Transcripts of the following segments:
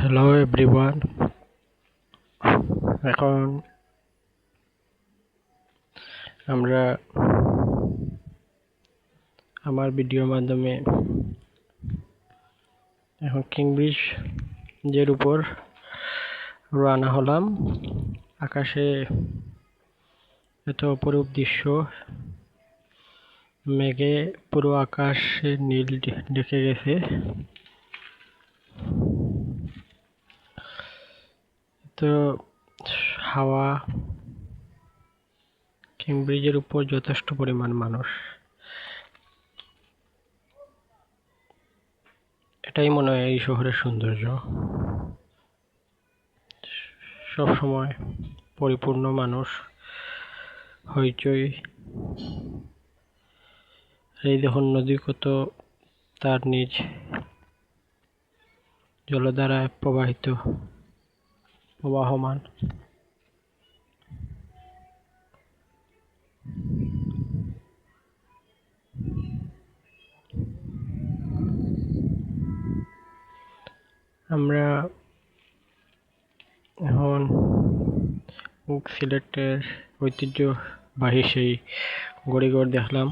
Hello everyone. এখন আমরা আমার ভিডিওর মাধ্যমে এখন কিংব্রিজের উপর রওনা হলাম। আকাশে এত অপরূপ দৃশ্য, মেঘে পুরো আকাশে নীল ঢেকে গেছে। তো হাওয়া, কিংব্রিজের উপর যথেষ্ট পরিমাণ মানুষ। এটাই মনে হয় এই শহরের সৌন্দর্য, সব সময় পরিপূর্ণ মানুষ, হইচই। এই দেখুন নদী কত তার নিজ জলধারায় প্রবাহমান। আমরা এখন সিলেটের ঐতিহ্যবাহী সেই গড়িঘর দেখলাম,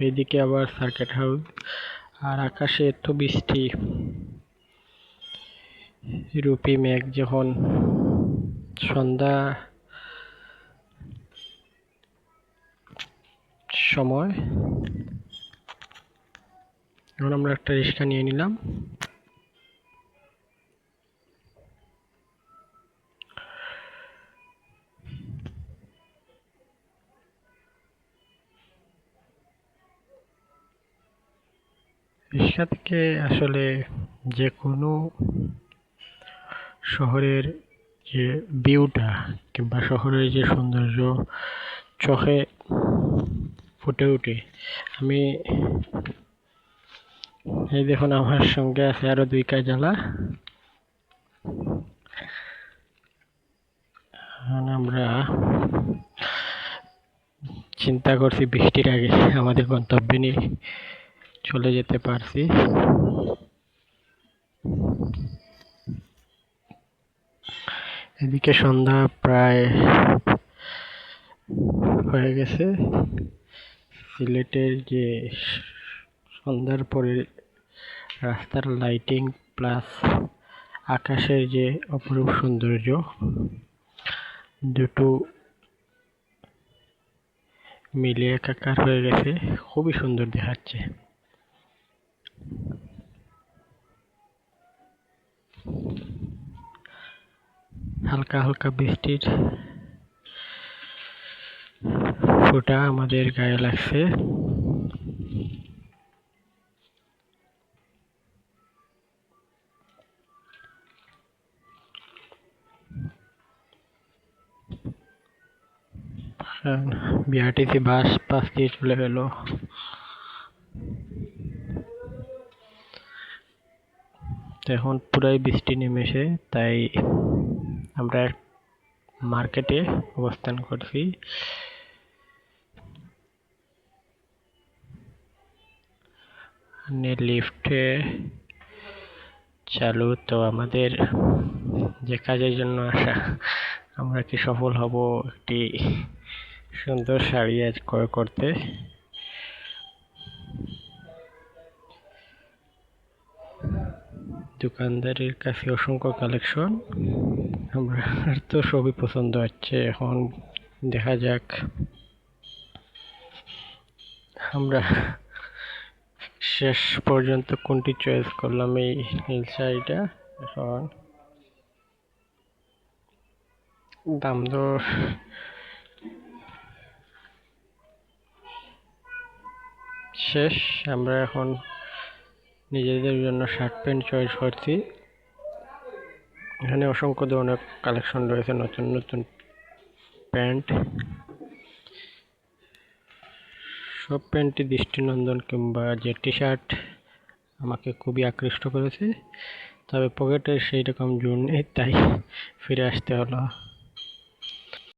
এইদিকে আবার সার্কিট হাউস, আর আকাশে এত বৃষ্টি, রূপী মেঘ। যখন সন্ধ্যা সময়, এখন আমরা একটা রিক্সা নিয়ে নিলাম। রিক্সা থেকে আসলে যে কোনো শহরের যে ভিউটা কিংবা শহরের যে সৌন্দর্য চোখে ফুটে ওঠে। আমি এই দেখুন আমার সঙ্গে আছে আরো 2 কাজলা। আমরা চিন্তা করছি বৃষ্টির আগে আমাদের গন্তব্যে নিয়ে চলে যেতে পারছি। এদিকে সন্ধ্যা প্রায় হয়ে গেছে। সিলেটের যে সন্ধ্যার পরে রাস্তার লাইটিং প্লাস আকাশের যে অপরূপ সৌন্দর্য, দুটো মিলে একাকার হয়ে গেছে, খুবই সুন্দর দেখাচ্ছে। হালকা হালকা বৃষ্টির ফোঁটা আমাদের গায়ে লাগছে। বিআরটিসি বাস পাশ দিয়ে চলে গেল। এখন পুরাই বৃষ্টি নেমেছে, তাই আমরা মার্কেটে অবস্থান করছি। লিফটে চালু, তো আমাদের যে কাজের জন্য আসা, আমরা কি সফল হব একটি সুন্দর শাড়ি আজ ক্রয় করতে। দোকানদারের কাছে অসংখ্য কালেকশন, আমার তো সবই পছন্দ হচ্ছে। এখন দেখা যাক আমরা শেষ পর্যন্ত কোনটি চয়েস করলাম। এই নীল শাড়িটা। এখন দাম দর শেষ, আমরা এখন নিজেদের জন্য শার্ট প্যান্ট চয়েস করছি। এখানে অসংখ্য ধরনের কালেকশন রয়েছে, নতুন নতুন প্যান্ট। সব প্যান্টই দৃষ্টিনন্দন, কিংবা যে টি শার্ট আমাকে খুবই আকৃষ্ট করেছে, তবে পকেটের সেই রকম জোর নেই, তাই ফিরে আসতে হলো।